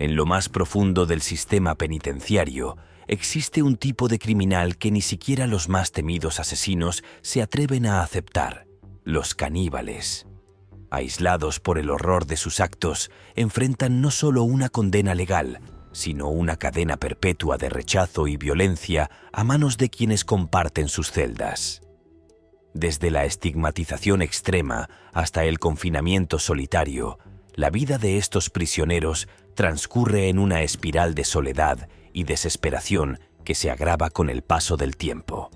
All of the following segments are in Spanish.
En lo más profundo del sistema penitenciario, existe un tipo de criminal que ni siquiera los más temidos asesinos se atreven a aceptar: los caníbales. Aislados por el horror de sus actos, enfrentan no solo una condena legal, sino una cadena perpetua de rechazo y violencia a manos de quienes comparten sus celdas. Desde la estigmatización extrema hasta el confinamiento solitario, la vida de estos prisioneros transcurre en una espiral de soledad y desesperación que se agrava con el paso del tiempo.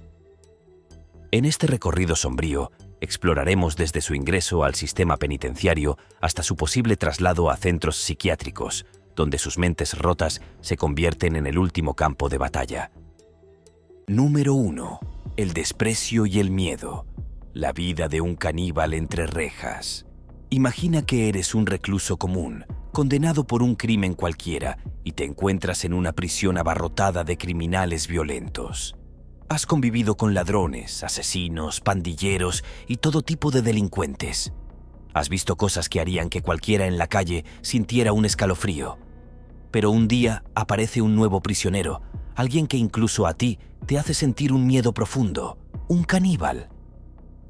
En este recorrido sombrío, exploraremos desde su ingreso al sistema penitenciario hasta su posible traslado a centros psiquiátricos, donde sus mentes rotas se convierten en el último campo de batalla. Número 1. El desprecio y el miedo. La vida de un caníbal entre rejas. Imagina que eres un recluso común, condenado por un crimen cualquiera, y te encuentras en una prisión abarrotada de criminales violentos. Has convivido con ladrones, asesinos, pandilleros y todo tipo de delincuentes. Has visto cosas que harían que cualquiera en la calle sintiera un escalofrío. Pero un día aparece un nuevo prisionero, alguien que incluso a ti te hace sentir un miedo profundo, un caníbal.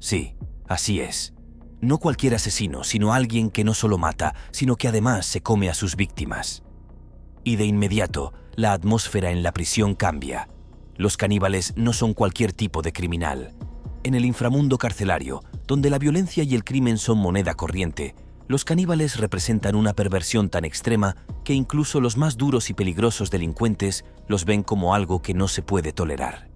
Sí, así es. No cualquier asesino, sino alguien que no solo mata, sino que además se come a sus víctimas. Y de inmediato, la atmósfera en la prisión cambia. Los caníbales no son cualquier tipo de criminal. En el inframundo carcelario, donde la violencia y el crimen son moneda corriente, los caníbales representan una perversión tan extrema que incluso los más duros y peligrosos delincuentes los ven como algo que no se puede tolerar.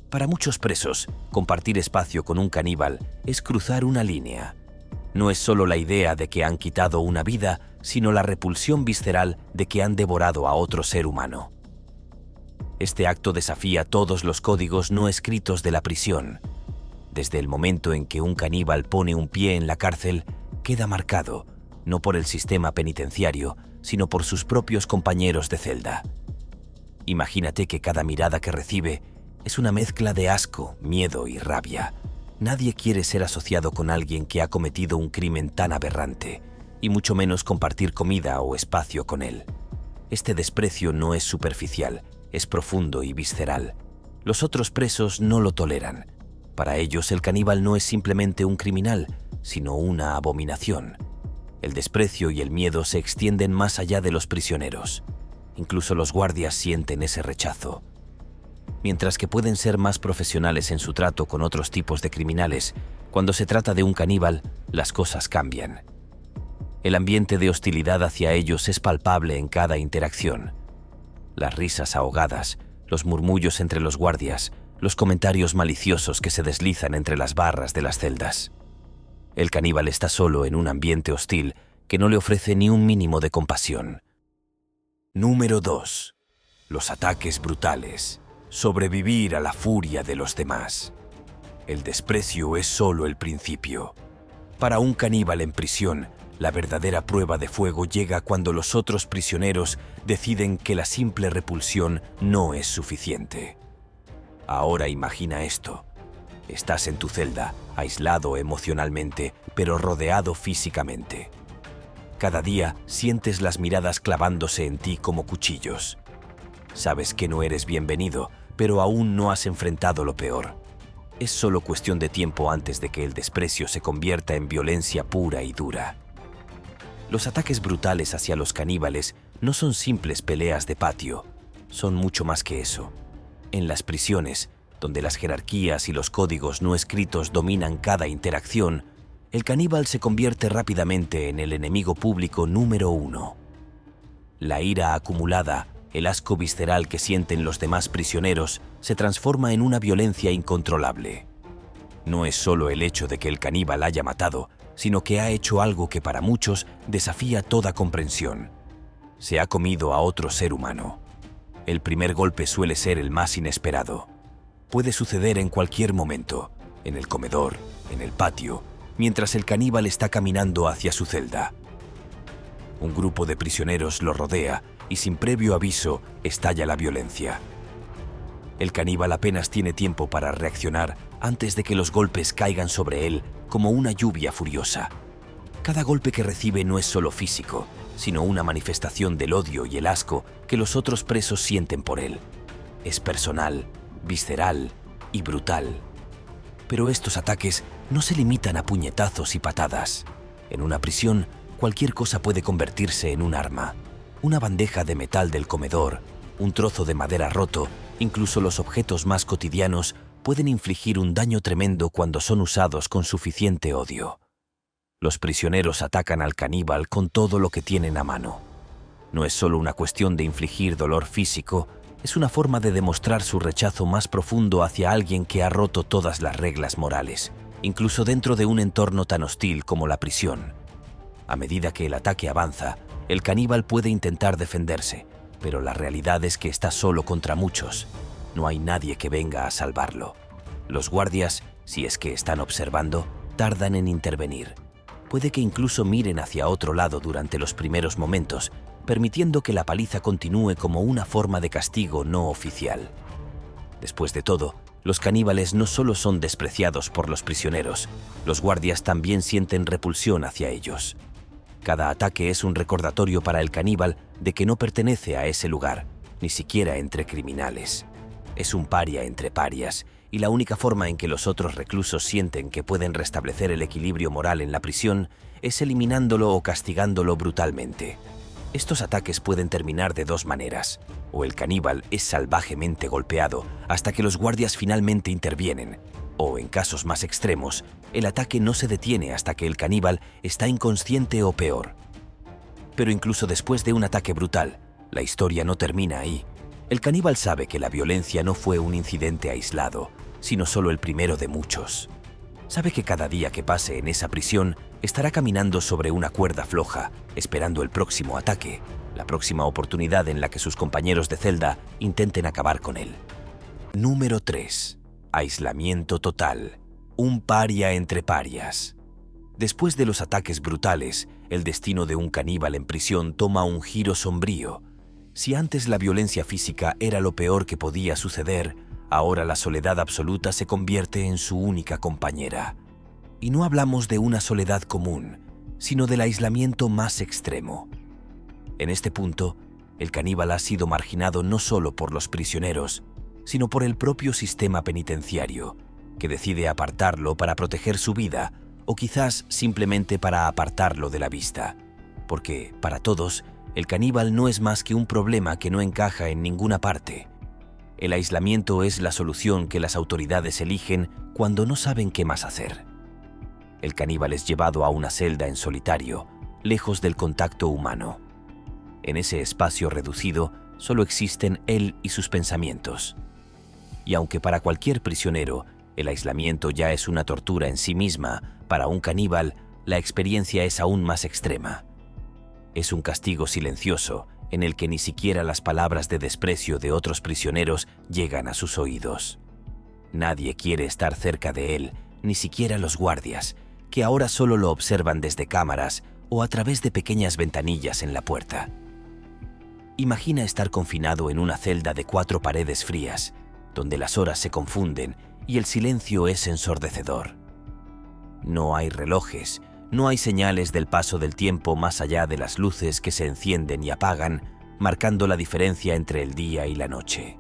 Para muchos presos, compartir espacio con un caníbal es cruzar una línea. No es solo la idea de que han quitado una vida, sino la repulsión visceral de que han devorado a otro ser humano. Este acto desafía todos los códigos no escritos de la prisión. Desde el momento en que un caníbal pone un pie en la cárcel, queda marcado, no por el sistema penitenciario, sino por sus propios compañeros de celda. Imagínate que cada mirada que recibe es una mezcla de asco, miedo y rabia. Nadie quiere ser asociado con alguien que ha cometido un crimen tan aberrante, y mucho menos compartir comida o espacio con él. Este desprecio no es superficial, es profundo y visceral. Los otros presos no lo toleran. Para ellos, el caníbal no es simplemente un criminal, sino una abominación. El desprecio y el miedo se extienden más allá de los prisioneros. Incluso los guardias sienten ese rechazo. Mientras que pueden ser más profesionales en su trato con otros tipos de criminales, cuando se trata de un caníbal, las cosas cambian. El ambiente de hostilidad hacia ellos es palpable en cada interacción. Las risas ahogadas, los murmullos entre los guardias, los comentarios maliciosos que se deslizan entre las barras de las celdas. El caníbal está solo en un ambiente hostil que no le ofrece ni un mínimo de compasión. Número 2. Los ataques brutales. Sobrevivir a la furia de los demás. El desprecio es solo el principio. Para un caníbal en prisión, la verdadera prueba de fuego llega cuando los otros prisioneros deciden que la simple repulsión no es suficiente. Ahora imagina esto. Estás en tu celda, aislado emocionalmente, pero rodeado físicamente. Cada día sientes las miradas clavándose en ti como cuchillos. Sabes que no eres bienvenido, pero aún no has enfrentado lo peor. Es solo cuestión de tiempo antes de que el desprecio se convierta en violencia pura y dura. Los ataques brutales hacia los caníbales no son simples peleas de patio, son mucho más que eso. En las prisiones, donde las jerarquías y los códigos no escritos dominan cada interacción, el caníbal se convierte rápidamente en el enemigo público número 1. La ira acumulada, el asco visceral que sienten los demás prisioneros, se transforma en una violencia incontrolable. No es solo el hecho de que el caníbal haya matado, sino que ha hecho algo que para muchos desafía toda comprensión. Se ha comido a otro ser humano. El primer golpe suele ser el más inesperado. Puede suceder en cualquier momento, en el comedor, en el patio, mientras el caníbal está caminando hacia su celda. Un grupo de prisioneros lo rodea y sin previo aviso estalla la violencia. El caníbal apenas tiene tiempo para reaccionar antes de que los golpes caigan sobre él como una lluvia furiosa. Cada golpe que recibe no es solo físico, sino una manifestación del odio y el asco que los otros presos sienten por él. Es personal, visceral y brutal. Pero estos ataques no se limitan a puñetazos y patadas. En una prisión, cualquier cosa puede convertirse en un arma. Una bandeja de metal del comedor, un trozo de madera roto, incluso los objetos más cotidianos pueden infligir un daño tremendo cuando son usados con suficiente odio. Los prisioneros atacan al caníbal con todo lo que tienen a mano. No es solo una cuestión de infligir dolor físico, es una forma de demostrar su rechazo más profundo hacia alguien que ha roto todas las reglas morales, incluso dentro de un entorno tan hostil como la prisión. A medida que el ataque avanza, el caníbal puede intentar defenderse, pero la realidad es que está solo contra muchos. No hay nadie que venga a salvarlo. Los guardias, si es que están observando, tardan en intervenir. Puede que incluso miren hacia otro lado durante los primeros momentos, permitiendo que la paliza continúe como una forma de castigo no oficial. Después de todo, los caníbales no solo son despreciados por los prisioneros, los guardias también sienten repulsión hacia ellos. Cada ataque es un recordatorio para el caníbal de que no pertenece a ese lugar, ni siquiera entre criminales. Es un paria entre parias, y la única forma en que los otros reclusos sienten que pueden restablecer el equilibrio moral en la prisión es eliminándolo o castigándolo brutalmente. Estos ataques pueden terminar de dos maneras. O el caníbal es salvajemente golpeado hasta que los guardias finalmente intervienen, o en casos más extremos, el ataque no se detiene hasta que el caníbal está inconsciente o peor. Pero incluso después de un ataque brutal, la historia no termina ahí. El caníbal sabe que la violencia no fue un incidente aislado, sino solo el primero de muchos. Sabe que cada día que pase en esa prisión estará caminando sobre una cuerda floja, esperando el próximo ataque, la próxima oportunidad en la que sus compañeros de celda intenten acabar con él. Número 3. Aislamiento total. Un paria entre parias. Después de los ataques brutales, el destino de un caníbal en prisión toma un giro sombrío. Si antes la violencia física era lo peor que podía suceder, ahora la soledad absoluta se convierte en su única compañera. Y no hablamos de una soledad común, sino del aislamiento más extremo. En este punto, el caníbal ha sido marginado no solo por los prisioneros, sino por el propio sistema penitenciario, que decide apartarlo para proteger su vida, o quizás simplemente para apartarlo de la vista. Porque, para todos, el caníbal no es más que un problema que no encaja en ninguna parte. El aislamiento es la solución que las autoridades eligen cuando no saben qué más hacer. El caníbal es llevado a una celda en solitario, lejos del contacto humano. En ese espacio reducido solo existen él y sus pensamientos. Y aunque para cualquier prisionero el aislamiento ya es una tortura en sí misma, para un caníbal la experiencia es aún más extrema. Es un castigo silencioso en el que ni siquiera las palabras de desprecio de otros prisioneros llegan a sus oídos. Nadie quiere estar cerca de él, ni siquiera los guardias, que ahora solo lo observan desde cámaras o a través de pequeñas ventanillas en la puerta. Imagina estar confinado en una celda de 4 paredes frías, donde las horas se confunden y el silencio es ensordecedor. No hay relojes, no hay señales del paso del tiempo más allá de las luces que se encienden y apagan, marcando la diferencia entre el día y la noche.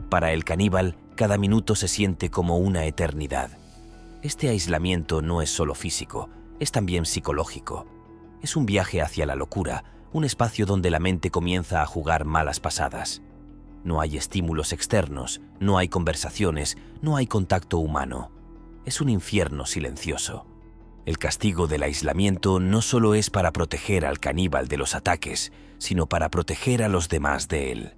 Para el caníbal, cada minuto se siente como una eternidad. Este aislamiento no es solo físico, es también psicológico. Es un viaje hacia la locura, un espacio donde la mente comienza a jugar malas pasadas. No hay estímulos externos, no hay conversaciones, no hay contacto humano. Es un infierno silencioso. El castigo del aislamiento no solo es para proteger al caníbal de los ataques, sino para proteger a los demás de él.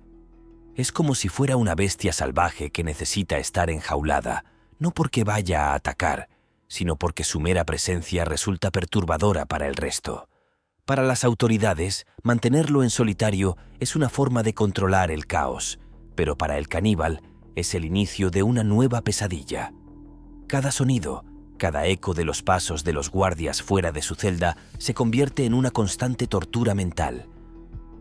Es como si fuera una bestia salvaje que necesita estar enjaulada, no porque vaya a atacar, sino porque su mera presencia resulta perturbadora para el resto. Para las autoridades, mantenerlo en solitario es una forma de controlar el caos, pero para el caníbal es el inicio de una nueva pesadilla. Cada sonido, cada eco de los pasos de los guardias fuera de su celda se convierte en una constante tortura mental.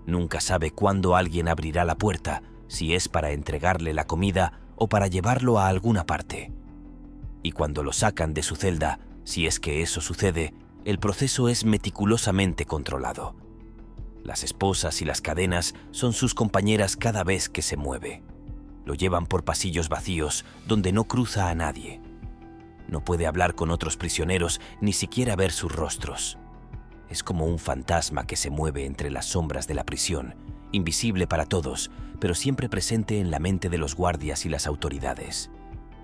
Nunca sabe cuándo alguien abrirá la puerta, si es para entregarle la comida o para llevarlo a alguna parte. Y cuando lo sacan de su celda, si es que eso sucede, el proceso es meticulosamente controlado. Las esposas y las cadenas son sus compañeras cada vez que se mueve. Lo llevan por pasillos vacíos donde no cruza a nadie. No puede hablar con otros prisioneros, ni siquiera ver sus rostros. Es como un fantasma que se mueve entre las sombras de la prisión, invisible para todos, pero siempre presente en la mente de los guardias y las autoridades.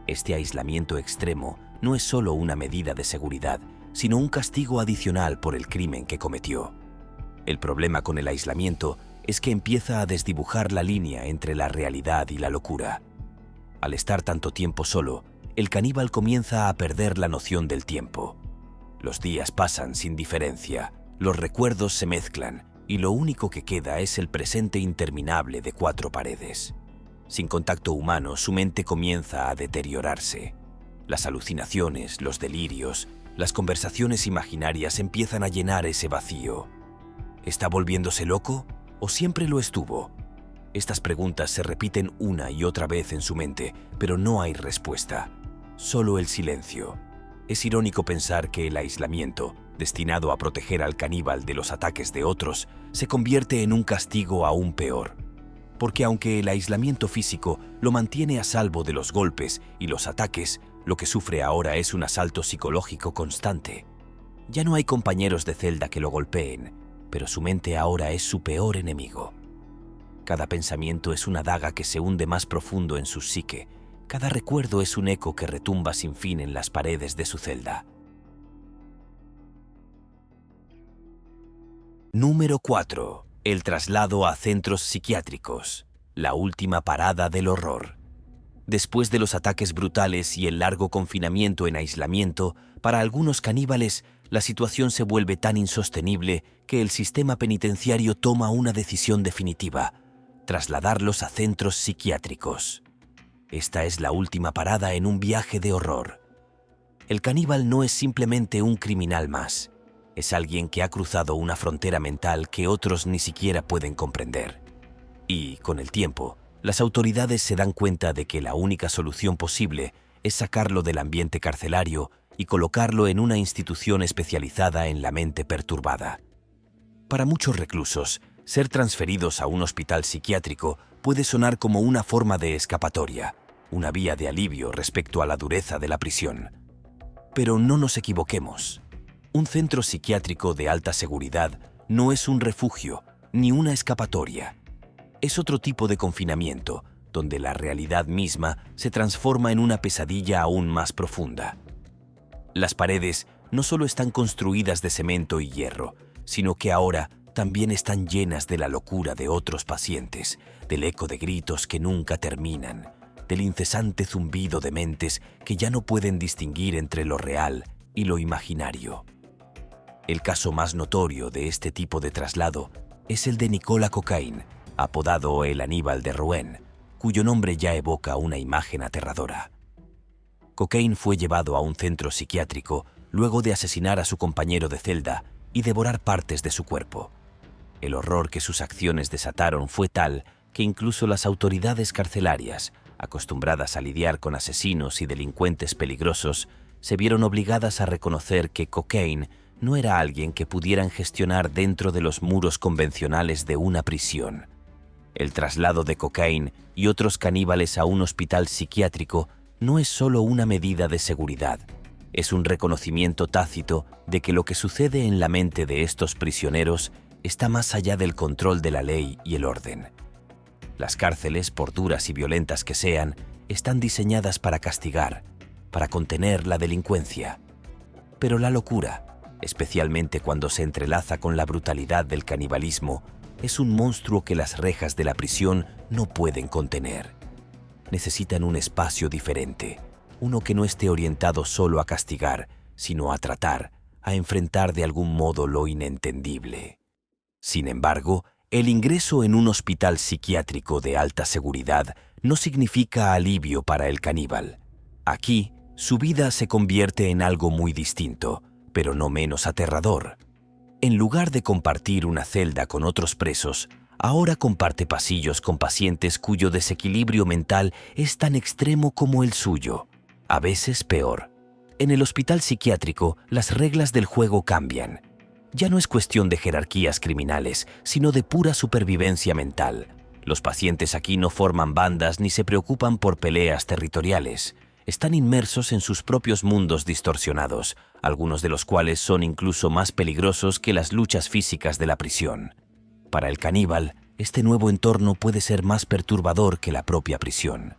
Este aislamiento extremo no es solo una medida de seguridad, sino un castigo adicional por el crimen que cometió. El problema con el aislamiento es que empieza a desdibujar la línea entre la realidad y la locura. Al estar tanto tiempo solo, el caníbal comienza a perder la noción del tiempo. Los días pasan sin diferencia, los recuerdos se mezclan y lo único que queda es el presente interminable de 4 paredes. Sin contacto humano, su mente comienza a deteriorarse. Las alucinaciones, los delirios, las conversaciones imaginarias empiezan a llenar ese vacío. ¿Está volviéndose loco o siempre lo estuvo? Estas preguntas se repiten una y otra vez en su mente, pero no hay respuesta. Solo el silencio. Es irónico pensar que el aislamiento, destinado a proteger al caníbal de los ataques de otros, se convierte en un castigo aún peor. Porque aunque el aislamiento físico lo mantiene a salvo de los golpes y los ataques, lo que sufre ahora es un asalto psicológico constante. Ya no hay compañeros de celda que lo golpeen, pero su mente ahora es su peor enemigo. Cada pensamiento es una daga que se hunde más profundo en su psique. Cada recuerdo es un eco que retumba sin fin en las paredes de su celda. Número 4. El traslado a centros psiquiátricos. La última parada del horror. Después de los ataques brutales y el largo confinamiento en aislamiento, para algunos caníbales, la situación se vuelve tan insostenible que el sistema penitenciario toma una decisión definitiva: trasladarlos a centros psiquiátricos. Esta es la última parada en un viaje de horror. El caníbal no es simplemente un criminal más. Es alguien que ha cruzado una frontera mental que otros ni siquiera pueden comprender. Y, con el tiempo, las autoridades se dan cuenta de que la única solución posible es sacarlo del ambiente carcelario y colocarlo en una institución especializada en la mente perturbada. Para muchos reclusos, ser transferidos a un hospital psiquiátrico puede sonar como una forma de escapatoria, una vía de alivio respecto a la dureza de la prisión. Pero no nos equivoquemos. Un centro psiquiátrico de alta seguridad no es un refugio ni una escapatoria. Es otro tipo de confinamiento, donde la realidad misma se transforma en una pesadilla aún más profunda. Las paredes no solo están construidas de cemento y hierro, sino que ahora también están llenas de la locura de otros pacientes, del eco de gritos que nunca terminan, del incesante zumbido de mentes que ya no pueden distinguir entre lo real y lo imaginario. El caso más notorio de este tipo de traslado es el de Nicolas Cocaine, apodado el Aníbal de Rouen, cuyo nombre ya evoca una imagen aterradora. Cocaine fue llevado a un centro psiquiátrico luego de asesinar a su compañero de celda y devorar partes de su cuerpo. El horror que sus acciones desataron fue tal que incluso las autoridades carcelarias, acostumbradas a lidiar con asesinos y delincuentes peligrosos, se vieron obligadas a reconocer que Cocaine no era alguien que pudieran gestionar dentro de los muros convencionales de una prisión. El traslado de Cocaine y otros caníbales a un hospital psiquiátrico no es solo una medida de seguridad, es un reconocimiento tácito de que lo que sucede en la mente de estos prisioneros está más allá del control de la ley y el orden. Las cárceles, por duras y violentas que sean, están diseñadas para castigar, para contener la delincuencia. Pero la locura, especialmente cuando se entrelaza con la brutalidad del canibalismo, es un monstruo que las rejas de la prisión no pueden contener. Necesitan un espacio diferente, uno que no esté orientado solo a castigar, sino a tratar, a enfrentar de algún modo lo inentendible. Sin embargo, el ingreso en un hospital psiquiátrico de alta seguridad no significa alivio para el caníbal. Aquí, su vida se convierte en algo muy distinto, pero no menos aterrador. En lugar de compartir una celda con otros presos, ahora comparte pasillos con pacientes cuyo desequilibrio mental es tan extremo como el suyo, a veces peor. En el hospital psiquiátrico, las reglas del juego cambian. Ya no es cuestión de jerarquías criminales, sino de pura supervivencia mental. Los pacientes aquí no forman bandas ni se preocupan por peleas territoriales. Están inmersos en sus propios mundos distorsionados, algunos de los cuales son incluso más peligrosos que las luchas físicas de la prisión. Para el caníbal, este nuevo entorno puede ser más perturbador que la propia prisión.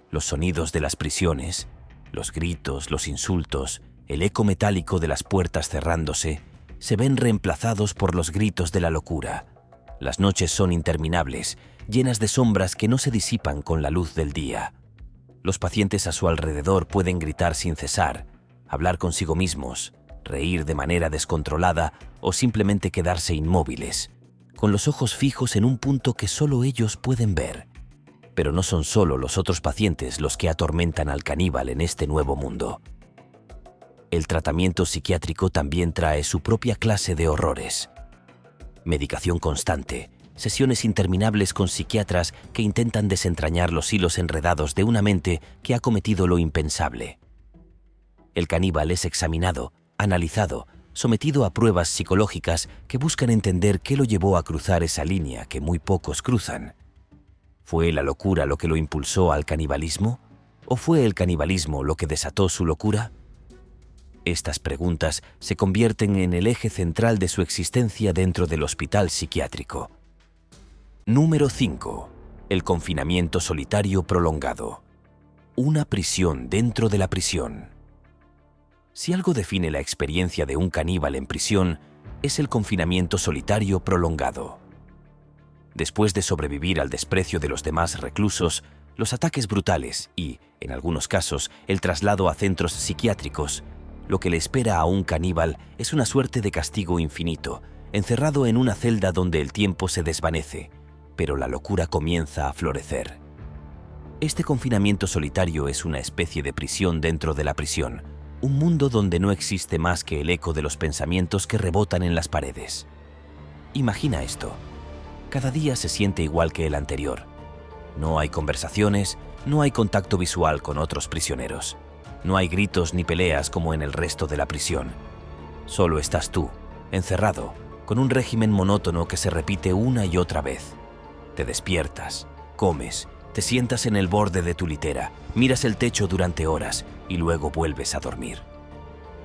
Los sonidos de las prisiones, los gritos, los insultos, el eco metálico de las puertas cerrándose, se ven reemplazados por los gritos de la locura. Las noches son interminables, llenas de sombras que no se disipan con la luz del día. Los pacientes a su alrededor pueden gritar sin cesar, hablar consigo mismos, reír de manera descontrolada o simplemente quedarse inmóviles, con los ojos fijos en un punto que solo ellos pueden ver. Pero no son solo los otros pacientes los que atormentan al caníbal en este nuevo mundo. El tratamiento psiquiátrico también trae su propia clase de horrores. Medicación constante, sesiones interminables con psiquiatras que intentan desentrañar los hilos enredados de una mente que ha cometido lo impensable. El caníbal es examinado, analizado, sometido a pruebas psicológicas que buscan entender qué lo llevó a cruzar esa línea que muy pocos cruzan. ¿Fue la locura lo que lo impulsó al canibalismo? ¿O fue el canibalismo lo que desató su locura? Estas preguntas se convierten en el eje central de su existencia dentro del hospital psiquiátrico. Número 5. El confinamiento solitario prolongado. Una prisión dentro de la prisión. Si algo define la experiencia de un caníbal en prisión, es el confinamiento solitario prolongado. Después de sobrevivir al desprecio de los demás reclusos, los ataques brutales y, en algunos casos, el traslado a centros psiquiátricos, lo que le espera a un caníbal es una suerte de castigo infinito, encerrado en una celda donde el tiempo se desvanece, pero la locura comienza a florecer. Este confinamiento solitario es una especie de prisión dentro de la prisión, un mundo donde no existe más que el eco de los pensamientos que rebotan en las paredes. Imagina esto. Cada día se siente igual que el anterior. No hay conversaciones, no hay contacto visual con otros prisioneros. No hay gritos ni peleas como en el resto de la prisión. Solo estás tú, encerrado, con un régimen monótono que se repite una y otra vez. Te despiertas, comes, te sientas en el borde de tu litera, miras el techo durante horas y luego vuelves a dormir.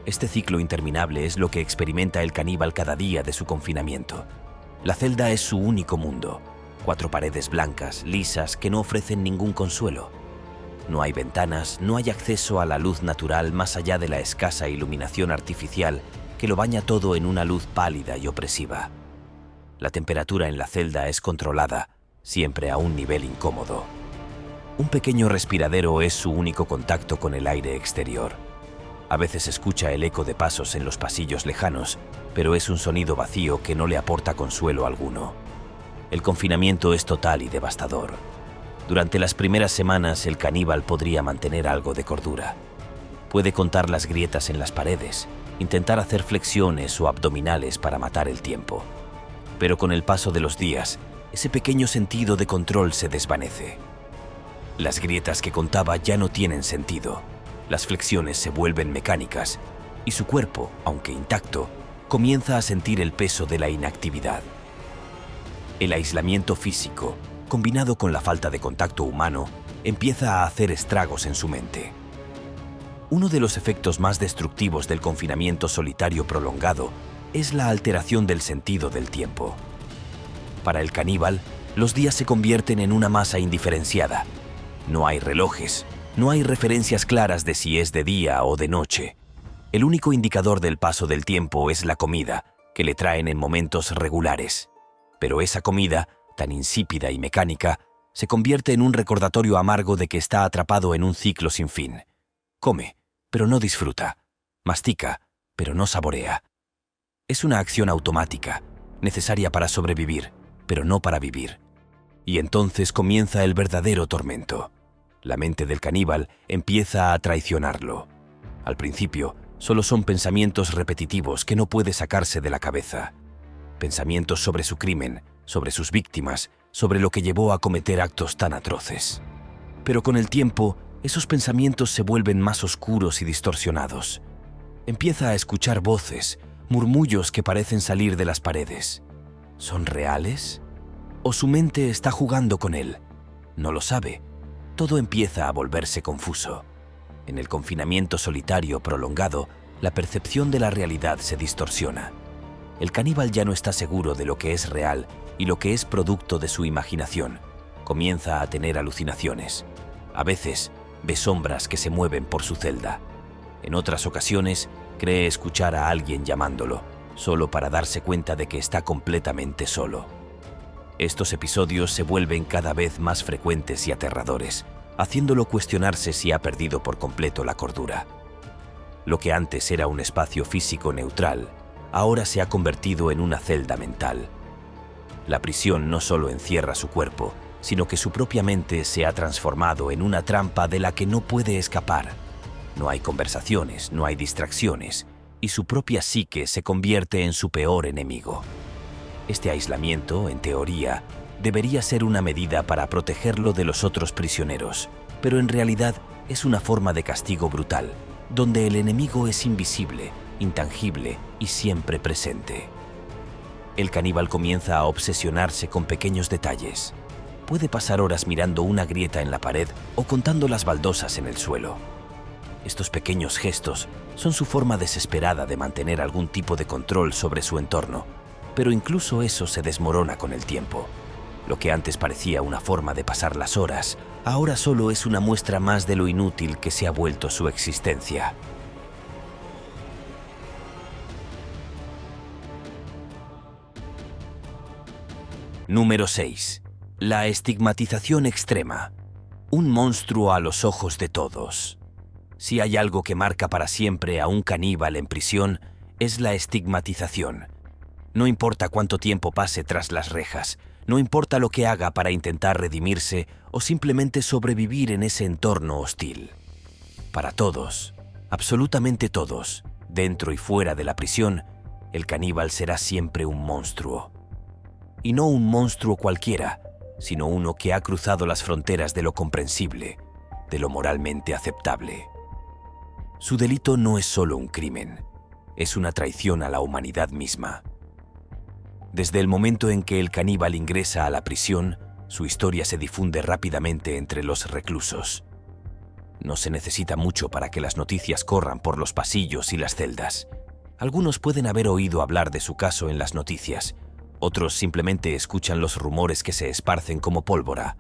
Este ciclo interminable es lo que experimenta el caníbal cada día de su confinamiento. La celda es su único mundo. 4 paredes blancas, lisas, que no ofrecen ningún consuelo. No hay ventanas, no hay acceso a la luz natural más allá de la escasa iluminación artificial que lo baña todo en una luz pálida y opresiva. La temperatura en la celda es controlada, siempre a un nivel incómodo. Un pequeño respiradero es su único contacto con el aire exterior. A veces escucha el eco de pasos en los pasillos lejanos, pero es un sonido vacío que no le aporta consuelo alguno. El confinamiento es total y devastador. Durante las primeras semanas, el caníbal podría mantener algo de cordura. Puede contar las grietas en las paredes, intentar hacer flexiones o abdominales para matar el tiempo. Pero con el paso de los días, ese pequeño sentido de control se desvanece. Las grietas que contaba ya no tienen sentido. Las flexiones se vuelven mecánicas y su cuerpo, aunque intacto, comienza a sentir el peso de la inactividad. El aislamiento físico, combinado con la falta de contacto humano, empieza a hacer estragos en su mente. Uno de los efectos más destructivos del confinamiento solitario prolongado es la alteración del sentido del tiempo. Para el caníbal, los días se convierten en una masa indiferenciada. No hay relojes, no hay referencias claras de si es de día o de noche. El único indicador del paso del tiempo es la comida, que le traen en momentos regulares. Pero esa comida, tan insípida y mecánica, se convierte en un recordatorio amargo de que está atrapado en un ciclo sin fin. Come, pero no disfruta. Mastica, pero no saborea. Es una acción automática, necesaria para sobrevivir, pero no para vivir. Y entonces comienza el verdadero tormento. La mente del caníbal empieza a traicionarlo. Al principio, solo son pensamientos repetitivos que no puede sacarse de la cabeza. Pensamientos sobre su crimen, sobre sus víctimas, sobre lo que llevó a cometer actos tan atroces. Pero con el tiempo, esos pensamientos se vuelven más oscuros y distorsionados. Empieza a escuchar voces murmullos que parecen salir de las paredes. ¿Son reales? ¿O su mente está jugando con él? No lo sabe. Todo empieza a volverse confuso. En el confinamiento solitario prolongado, la percepción de la realidad se distorsiona. El caníbal ya no está seguro de lo que es real y lo que es producto de su imaginación. Comienza a tener alucinaciones. A veces, ve sombras que se mueven por su celda. En otras ocasiones, cree escuchar a alguien llamándolo, solo para darse cuenta de que está completamente solo. Estos episodios se vuelven cada vez más frecuentes y aterradores, haciéndolo cuestionarse si ha perdido por completo la cordura. Lo que antes era un espacio físico neutral, ahora se ha convertido en una celda mental. La prisión no solo encierra su cuerpo, sino que su propia mente se ha transformado en una trampa de la que no puede escapar. No hay conversaciones, no hay distracciones, y su propia psique se convierte en su peor enemigo. Este aislamiento, en teoría, debería ser una medida para protegerlo de los otros prisioneros, pero en realidad es una forma de castigo brutal, donde el enemigo es invisible, intangible y siempre presente. El caníbal comienza a obsesionarse con pequeños detalles. Puede pasar horas mirando una grieta en la pared o contando las baldosas en el suelo. Estos pequeños gestos son su forma desesperada de mantener algún tipo de control sobre su entorno, pero incluso eso se desmorona con el tiempo. Lo que antes parecía una forma de pasar las horas, ahora solo es una muestra más de lo inútil que se ha vuelto su existencia. Número 6. La estigmatización extrema. Un monstruo a los ojos de todos. Si hay algo que marca para siempre a un caníbal en prisión, es la estigmatización. No importa cuánto tiempo pase tras las rejas, no importa lo que haga para intentar redimirse o simplemente sobrevivir en ese entorno hostil. Para todos, absolutamente todos, dentro y fuera de la prisión, el caníbal será siempre un monstruo. Y no un monstruo cualquiera, sino uno que ha cruzado las fronteras de lo comprensible, de lo moralmente aceptable. Su delito no es solo un crimen, es una traición a la humanidad misma. Desde el momento en que el caníbal ingresa a la prisión, su historia se difunde rápidamente entre los reclusos. No se necesita mucho para que las noticias corran por los pasillos y las celdas. Algunos pueden haber oído hablar de su caso en las noticias, otros simplemente escuchan los rumores que se esparcen como pólvora.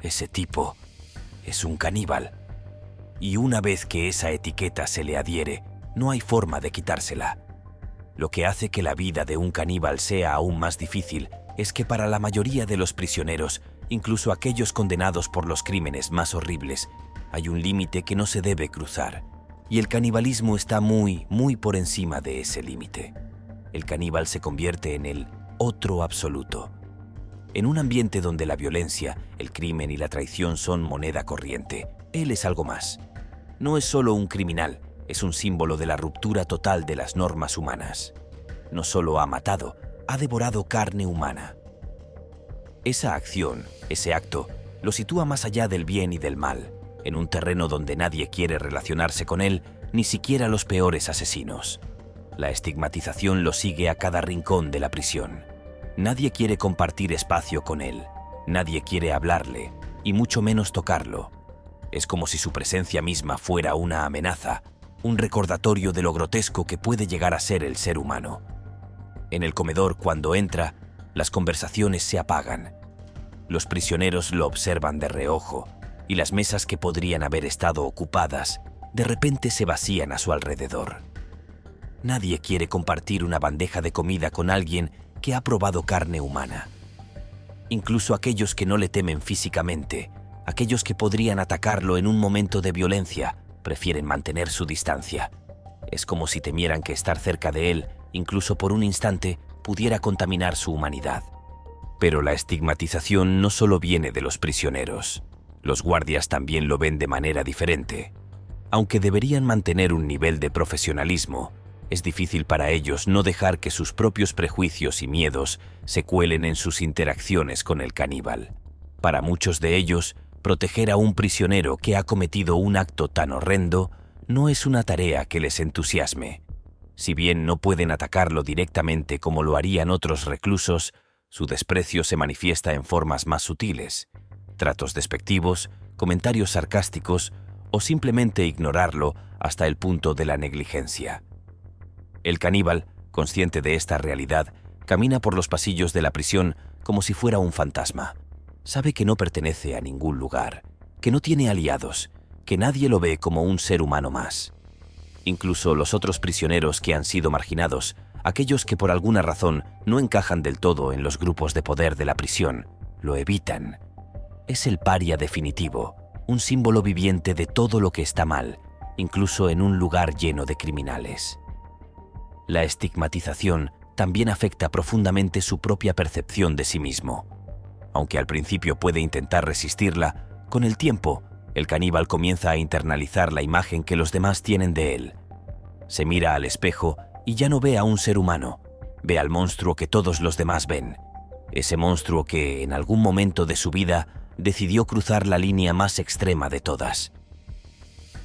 Ese tipo es un caníbal. Y una vez que esa etiqueta se le adhiere, no hay forma de quitársela. Lo que hace que la vida de un caníbal sea aún más difícil es que para la mayoría de los prisioneros, incluso aquellos condenados por los crímenes más horribles, hay un límite que no se debe cruzar. Y el canibalismo está muy por encima de ese límite. El caníbal se convierte en el otro absoluto. En un ambiente donde la violencia, el crimen y la traición son moneda corriente, él es algo más. No es solo un criminal, es un símbolo de la ruptura total de las normas humanas. No solo ha matado, ha devorado carne humana. Esa acción, ese acto, lo sitúa más allá del bien y del mal, en un terreno donde nadie quiere relacionarse con él, ni siquiera los peores asesinos. La estigmatización lo sigue a cada rincón de la prisión. Nadie quiere compartir espacio con él, nadie quiere hablarle, y mucho menos tocarlo. Es como si su presencia misma fuera una amenaza, un recordatorio de lo grotesco que puede llegar a ser el ser humano. En el comedor, cuando entra, las conversaciones se apagan. Los prisioneros lo observan de reojo, y las mesas que podrían haber estado ocupadas, de repente se vacían a su alrededor. Nadie quiere compartir una bandeja de comida con alguien que ha probado carne humana. Incluso aquellos que no le temen físicamente, aquellos que podrían atacarlo en un momento de violencia, prefieren mantener su distancia. Es como si temieran que estar cerca de él, incluso por un instante, pudiera contaminar su humanidad. Pero la estigmatización no solo viene de los prisioneros. Los guardias también lo ven de manera diferente. Aunque deberían mantener un nivel de profesionalismo, es difícil para ellos no dejar que sus propios prejuicios y miedos se cuelen en sus interacciones con el caníbal. Para muchos de ellos, proteger a un prisionero que ha cometido un acto tan horrendo no es una tarea que les entusiasme. Si bien no pueden atacarlo directamente como lo harían otros reclusos, su desprecio se manifiesta en formas más sutiles: tratos despectivos, comentarios sarcásticos o simplemente ignorarlo hasta el punto de la negligencia. El caníbal, consciente de esta realidad, camina por los pasillos de la prisión como si fuera un fantasma. Sabe que no pertenece a ningún lugar, que no tiene aliados, que nadie lo ve como un ser humano más. Incluso los otros prisioneros que han sido marginados, aquellos que por alguna razón no encajan del todo en los grupos de poder de la prisión, lo evitan. Es el paria definitivo, un símbolo viviente de todo lo que está mal, incluso en un lugar lleno de criminales. La estigmatización también afecta profundamente su propia percepción de sí mismo. Aunque al principio puede intentar resistirla, con el tiempo, el caníbal comienza a internalizar la imagen que los demás tienen de él. Se mira al espejo y ya no ve a un ser humano, ve al monstruo que todos los demás ven. Ese monstruo que, en algún momento de su vida, decidió cruzar la línea más extrema de todas.